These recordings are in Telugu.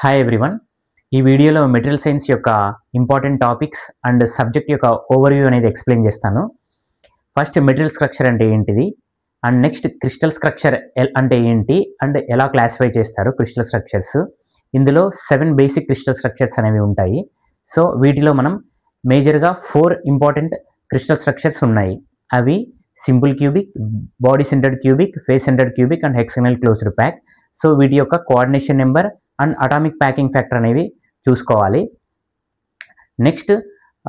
Hi everyone. ఈ వీడియోలో మెటీరియల్ సైన్స్ యొక్క ఇంపార్టెంట్ టాపిక్స్ అండ్ సబ్జెక్ట్ యొక్క ఓవర్వ్యూ అనేది ఎక్స్ప్లెయిన్ చేస్తాను. ఫస్ట్ మెటీరియల్ స్ట్రక్చర్ అంటే ఏంటిది, అండ్ నెక్స్ట్ క్రిస్టల్ స్ట్రక్చర్ అంటే ఏంటి అండ్ ఎలా క్లాసిఫై చేస్తారు క్రిస్టల్ స్ట్రక్చర్స్. ఇందులో 7 బేసిక్ క్రిస్టల్ స్ట్రక్చర్స్ అనేవి ఉంటాయి. సో వీటిలో మనం మేజర్గా 4 ఇంపార్టెంట్ క్రిస్టల్ స్ట్రక్చర్స్ ఉన్నాయి. అవి simple cubic, body centred cubic, face centred cubic and hexagonal closed pack. So వీటి యొక్క coordination number and atomic packing factor అనేవి చూసుకోవాలి. నెక్స్ట్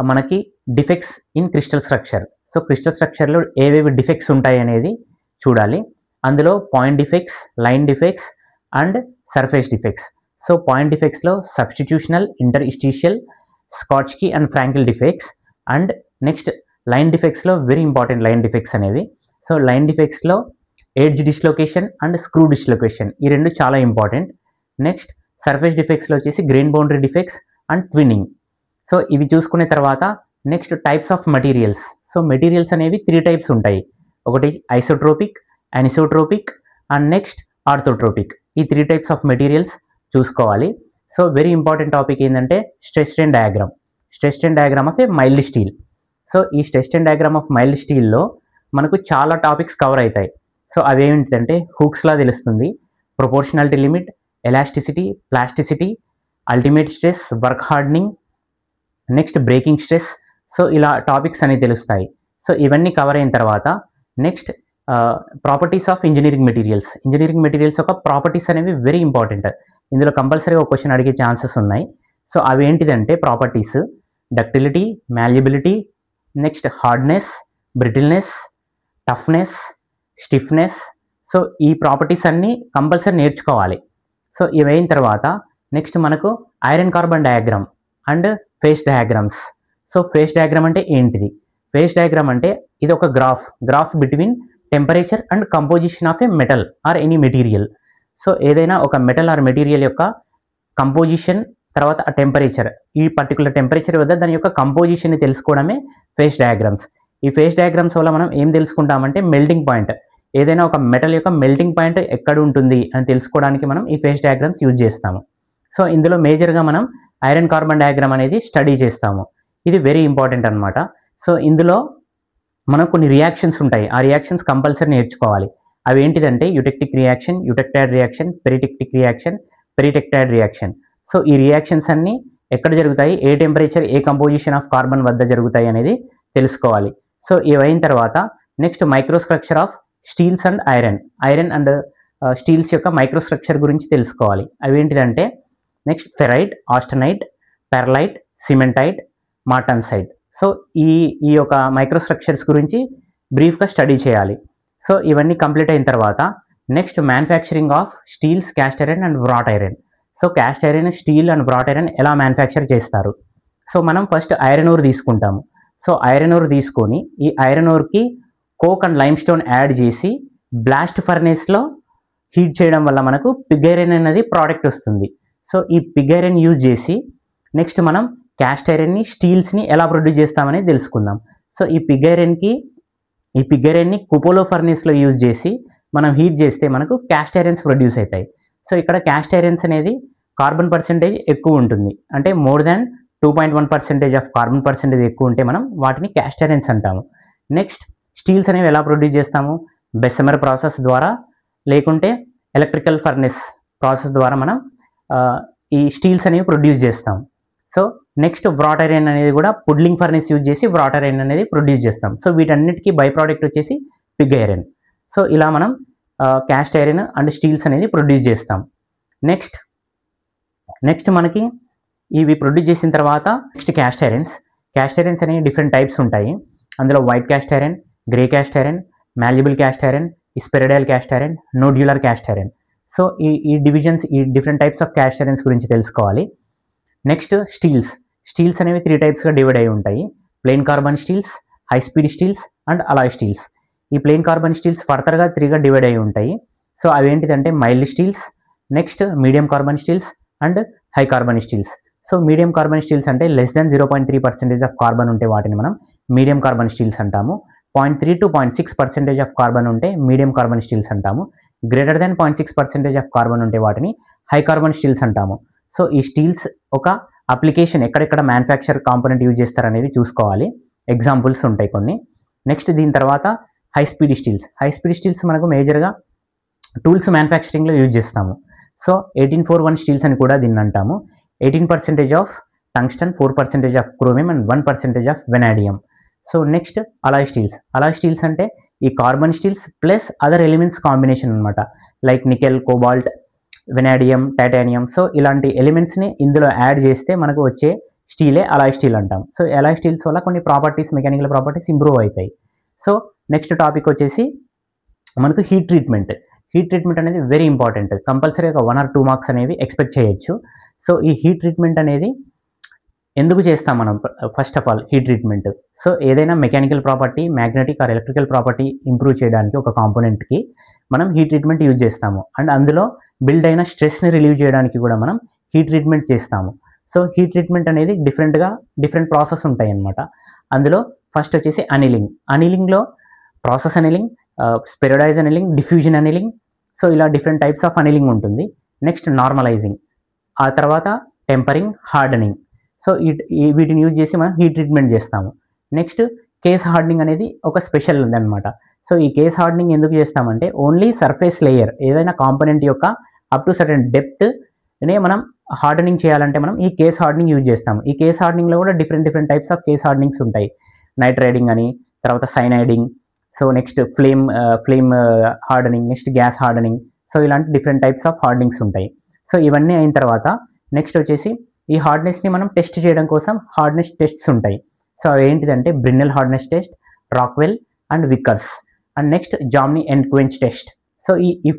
మనకి defects in crystal structure. So crystal స్ట్రక్చర్లో ఏవేవి డిఫెక్ట్స్ ఉంటాయి అనేది చూడాలి. అందులో point defects, line defects and surface defects. So point డిఫెక్ట్స్లో substitutional, interstitial, Schottky and Frenkel defects. And next line డిఫెక్ట్స్లో వెరీ ఇంపార్టెంట్ లైన్ డిఫెక్ట్స్ అనేవి. So line డిఫెక్ట్స్లో edge dislocation and screw dislocation, ఈ రెండు చాలా ఇంపార్టెంట్. నెక్స్ట్ సర్ఫేస్ డిఫెక్ట్స్లో వచ్చేసి grain boundary defects and twinning. So ఇవి చూసుకునే తర్వాత next types of materials. So materials అనేవి 3 టైప్స్ ఉంటాయి. ఒకటి isotropic, anisotropic and next orthotropic. ఈ 3 టైప్స్ ఆఫ్ మెటీరియల్స్ చూసుకోవాలి. సో వెరీ ఇంపార్టెంట్ టాపిక్ ఏంటంటే stress strain diagram. Stress strain diagram of a mild steel. So ఈ stress strain diagram of mild స్టీల్లో మనకు చాలా టాపిక్స్ కవర్ అవుతాయి. సో అవేంటంటే హుక్స్లా తెలుస్తుంది, proportionality limit, elasticity, plasticity, ultimate stress, work hardening, next breaking stress. So ఇలా టాపిక్స్ అనేవి తెలుస్తాయి. సో ఇవన్నీ కవర్ అయిన తర్వాత next properties of engineering materials. Engineering materials యొక్క ప్రాపర్టీస్ అనేవి వెరీ ఇంపార్టెంట్. ఇందులో కంపల్సరీగా ఒక క్వశ్చన్ అడిగే ఛాన్సెస్ ఉన్నాయి. సో అవి ఏంటిదంటే properties ductility, malleability, next hardness, brittleness, toughness, stiffness. So ఈ ప్రాపర్టీస్ అన్నీ కంపల్సరీ నేర్చుకోవాలి. సో ఇవి అయిన తర్వాత నెక్స్ట్ మనకు iron carbon diagram and phase diagrams. So phase diagram అంటే ఏంటిది? ఫేస్ డయాగ్రామ్ అంటే ఇది ఒక graph between temperature and composition of a metal or any material. So ఏదైనా ఒక మెటల్ ఆర్ మెటీరియల్ యొక్క కంపోజిషన్ తర్వాత ఆ టెంపరేచర్, ఈ పర్టికులర్ టెంపరేచర్ వద్ద దాని యొక్క కంపోజిషన్ని తెలుసుకోవడమే ఫేస్ డయాగ్రామ్స్. ఈ ఫేస్ డయాగ్రామ్స్ వల్ల మనం ఏం తెలుసుకుంటామంటే మెల్టింగ్ పాయింట్, ఏదైనా ఒక మెటల్ యొక్క మెల్టింగ్ పాయింట్ ఎక్కడ ఉంటుంది అని తెలుసుకోవడానికి మనం ఈ ఫేస్ డయాగ్రామ్స్ యూజ్ చేస్తాము. సో ఇందులో మేజర్గా మనం ఐరన్ కార్బన్ డయాగ్రామ్ అనేది స్టడీ చేస్తాము. ఇది వెరీ ఇంపార్టెంట్ అనమాట. సో ఇందులో మనకు కొన్ని రియాక్షన్స్ ఉంటాయి. ఆ రియాక్షన్స్ కంపల్సరీ నేర్చుకోవాలి. అవి ఏంటిదంటే eutectic reaction, eutectoid reaction, peritectic reaction, peritectoid reaction. So ఈ రియాక్షన్స్ అన్నీ ఎక్కడ జరుగుతాయి, ఏ టెంపరేచర్, ఏ కంపోజిషన్ ఆఫ్ కార్బన్ వద్ద జరుగుతాయి అనేది తెలుసుకోవాలి. సో ఇవి అయిన తర్వాత next microstructure of steels and iron and steels యొక్క మైక్రోస్ట్రక్చర్ గురించి తెలుసుకోవాలి. అవి ఏంటిదంటే next ferrite, austenite, pearlite, cementite, martensite. So ఈ యొక్క మైక్రోస్ట్రక్చర్స్ గురించి బ్రీఫ్గా స్టడీ చేయాలి. సో ఇవన్నీ కంప్లీట్ అయిన తర్వాత next manufacturing of steels, cast iron and wrought iron. So cast iron, steel and wrought iron ఎలా మ్యానుఫ్యాక్చర్ చేస్తారు? సో మనం ఫస్ట్ ఐరన్ ఓర్ తీసుకుంటాము. సో ఐరన్ ఓర్ తీసుకొని ఈ ఐరన్ ఓర్కి coke and limestone add చేసి బ్లాస్ట్ ఫర్నేస్లో హీట్ చేయడం వల్ల మనకు పిగ్ ఐరన్ అనేది ప్రోడక్ట్ వస్తుంది. సో ఈ పిగ్ ఐరన్ యూజ్ చేసి నెక్స్ట్ మనం క్యాస్ట్ ఐరన్ని, స్టీల్స్ని ఎలా ప్రొడ్యూస్ చేస్తామనేది తెలుసుకుందాం. సో ఈ పిగ్ ఐరన్ని కుపోలో ఫర్నేస్లో యూజ్ చేసి మనం హీట్ చేస్తే మనకు క్యాస్ట్ ఐరన్స్ ప్రొడ్యూస్ అవుతాయి. సో ఇక్కడ క్యాస్ట్ ఐరన్స్ అనేది కార్బన్ పర్సెంటేజ్ ఎక్కువ ఉంటుంది, అంటే more than 2.1% of carbon percentage ఎక్కువ ఉంటే మనం వాటిని క్యాస్ట్ ఐరన్స్ అంటాము. నెక్స్ట్ స్టీల్స్ అనేవి ఎలా ప్రొడ్యూస్ చేస్తాము? బెసమర్ ప్రాసెస్ ద్వారా లేకుంటే ఎలక్ట్రికల్ ఫర్నెస్ ప్రాసెస్ ద్వారా మనం ఈ స్టీల్స్ అనేవి ప్రొడ్యూస్ చేస్తాం. సో నెక్స్ట్ వ్రాట్ ఐరన్ అనేది కూడా పుడ్లింగ్ ఫర్నెస్ యూజ్ చేసి వ్రాట్ ఐరన్ అనేది ప్రొడ్యూస్ చేస్తాం. సో వీటన్నిటికీ బై ప్రోడక్ట్ వచ్చేసి పిగ్ ఐరన్. సో ఇలా మనం క్యాస్ట్ ఐరన్ అండ్ స్టీల్స్ అనేది ప్రొడ్యూస్ చేస్తాం. నెక్స్ట్ మనకి ఇవి ప్రొడ్యూస్ చేసిన తర్వాత నెక్స్ట్ క్యాస్ట్ ఐరన్స్ అనేవి డిఫరెంట్ టైప్స్ ఉంటాయి. అందులో white cast iron, grey cast iron, malleable cast iron, spheroidal cast iron, nodular cast iron. So ఈ డివిజన్స్, ఈ different types of cast irons గురించి తెలుసుకోవాలి. నెక్స్ట్ స్టీల్స్ అనేవి 3 టైప్స్గా డివైడ్ అయి ఉంటాయి. Plain carbon steels, high speed steels and alloy steels. ఈ ప్లెయిన్ కార్బన్ స్టీల్స్ ఫర్దర్గా 3గా డివైడ్ అయి ఉంటాయి. సో అవి ఏంటిదంటే mild steels, next medium carbon steels and high carbon steels. So medium carbon steels అంటే లెస్ దాన్ 0.3% ఆఫ్ కార్బన్ ఉంటే వాటిని మనం మీడియం కార్బన్ స్టీల్స్ అంటాము. 0.3 to 0.6% ఆఫ్ కార్బన్ ఉంటే మీడియం కార్బన్ స్టీల్స్ అంటాము. గ్రేటర్ దాన్ 0.6% ఆఫ్ కార్బన్ ఉంటే వాటిని హై కార్బన్ స్టీల్స్ అంటాము. సో ఈ స్టీల్స్ ఒక అప్లికేషన్ ఎక్కడెక్కడ మ్యానుఫ్యాక్చర్ కాంపోనెంట్ యూజ్ చేస్తారనేది చూసుకోవాలి. ఎగ్జాంపుల్స్ ఉంటాయి కొన్ని. నెక్స్ట్ దీని తర్వాత హై స్పీడ్ స్టీల్స్ మనకు మేజర్గా టూల్స్ మ్యానుఫ్యాక్చరింగ్లో యూజ్ చేస్తాము. సో 1841 స్టీల్స్ అని కూడా దీన్ని అంటాము. 18% of tungsten, 4% of chromium and 1% of vanadium. So next alloy steels అంటే ఈ carbon steels plus other elements combination అనమాట. Like nickel, cobalt, vanadium, titanium. So ఇలాంటి ఎలిమెంట్స్ని ఇందులో యాడ్ చేస్తే మనకు వచ్చే స్టీలే అలాయ్ స్టీల్ అంటాం. సో అలాయ్ స్టీల్స్ వల్ల కొన్ని ప్రాపర్టీస్, మెకానికల్ ప్రాపర్టీస్ ఇంప్రూవ్ అవుతాయి. సో నెక్స్ట్ టాపిక్ వచ్చేసి మనకు హీట్ ట్రీట్మెంట్ అనేది వెరీ ఇంపార్టెంట్. కంపల్సరీగా 1 or 2 మార్క్స్ అనేవి ఎక్స్పెక్ట్ చేయొచ్చు. సో ఈ హీట్ ట్రీట్మెంట్ అనేది ఎందుకు చేస్తాం మనం? First of all heat treatment, so ఏదైనా mechanical property, magnetic or electrical property improve చేయడానికి ఒక కాంపోనెంట్కి మనం హీట్ ట్రీట్మెంట్ యూజ్ చేస్తాము. అండ్ అందులో బిల్డ్ అయిన స్ట్రెస్ని రిలీవ్ చేయడానికి కూడా మనం హీట్ ట్రీట్మెంట్ చేస్తాము. సో హీట్ ట్రీట్మెంట్ అనేది డిఫరెంట్ ప్రాసెస్ ఉంటాయి అన్నమాట. అందులో ఫస్ట్ వచ్చేసి అనీలింగ్లో ప్రాసెస్ అనీలింగ్, స్పెరిడైజ్ అనీలింగ్, డిఫ్యూజన్ అనీలింగ్. సో ఇలా డిఫరెంట్ టైప్స్ ఆఫ్ అనీలింగ్ ఉంటుంది. నెక్స్ట్ నార్మలైజింగ్, ఆ తర్వాత టెంపరింగ్, హార్డనింగ్. సో వీటిని యూజ్ చేసి మనం హీట్ ట్రీట్మెంట్ చేస్తాము. నెక్స్ట్ కేస్ హార్డనింగ్ అనేది ఒక స్పెషల్ ఉందన్నమాట. సో ఈ కేస్ హార్డనింగ్ ఎందుకు చేస్తామంటే ఓన్లీ సర్ఫేస్ లేయర్ ఏదైనా కాంపోనెంట్ యొక్క అప్ టు సర్టెన్ డెప్త్నే మనం హార్డనింగ్ చేయాలంటే మనం ఈ కేస్ హార్డనింగ్ యూజ్ చేస్తాము. ఈ కేస్ హార్డనింగ్లో కూడా different types of case hardenings ఉంటాయి. నైట్రైడింగ్ అని, తర్వాత cyaniding, so next flame hardening, next gas hardening. So ఇలాంటి డిఫరెంట్ టైప్స్ ఆఫ్ హార్డనింగ్స్ ఉంటాయి. సో ఇవన్నీ అయిన తర్వాత నెక్స్ట్ వచ్చేసి ఈ హార్డ్నెస్ని మనం టెస్ట్ చేయడం కోసం హార్డ్నెస్ టెస్ట్స్ ఉంటాయి. సో అవి ఏంటిదంటే Brinell hardness test, Rockwell and Vickers, and next Jominy and quench test. So ఈ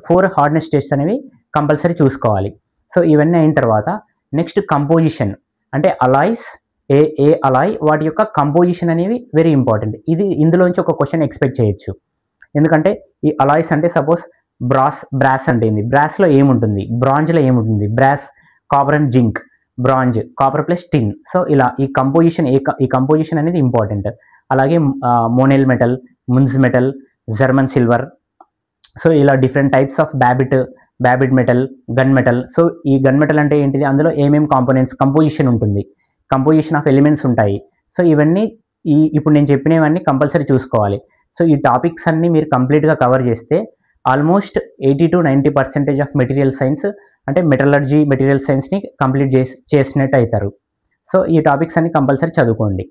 ఫోర్ హార్డ్నెస్ టెస్ట్ అనేవి కంపల్సరీ చూసుకోవాలి. సో ఇవన్నీ అయిన తర్వాత నెక్స్ట్ కంపోజిషన్, అంటే అలాయ్స్, ఏ అలాయ్ వాటి యొక్క కంపోజిషన్ అనేవి వెరీ ఇంపార్టెంట్. ఇందులోంచి ఒక క్వశ్చన్ ఎక్స్పెక్ట్ చేయొచ్చు. ఎందుకంటే ఈ అలాయ్స్ అంటే సపోజ్ బ్రాస్ అంటే ఏంది, బ్రాస్లో ఏముంటుంది, బ్రాంజ్లో ఏముంటుంది, brass, copper and zinc, bronze, copper plus tin. So ఇలా ఈ కంపోజిషన్ అనేది ఇంపార్టెంట్. అలాగే Monel metal, Muntz metal, German silver. So ఇలా different types of Babbitt metal, gun metal. So ఈ గన్ మెటల్ అంటే ఏంటిది, అందులో ఏమేమి కాంపోనెంట్స్, కంపోజిషన్ ఉంటుంది, కంపోజిషన్ ఆఫ్ ఎలిమెంట్స్ ఉంటాయి. సో ఇవన్నీ ఇప్పుడు నేను చెప్పినవన్నీ కంపల్సరీ చూసుకోవాలి. సో ఈ టాపిక్స్ అన్నీ మీరు కంప్లీట్గా కవర్ చేస్తే almost 80 to 90% of material science, అంటే మెటలర్జీ, మెటీరియల్ సైన్స్ని కంప్లీట్ చేసినట్టు అవుతారు. సో ఈ టాపిక్స్ అన్ని కంపల్సరీ చదువుకోండి.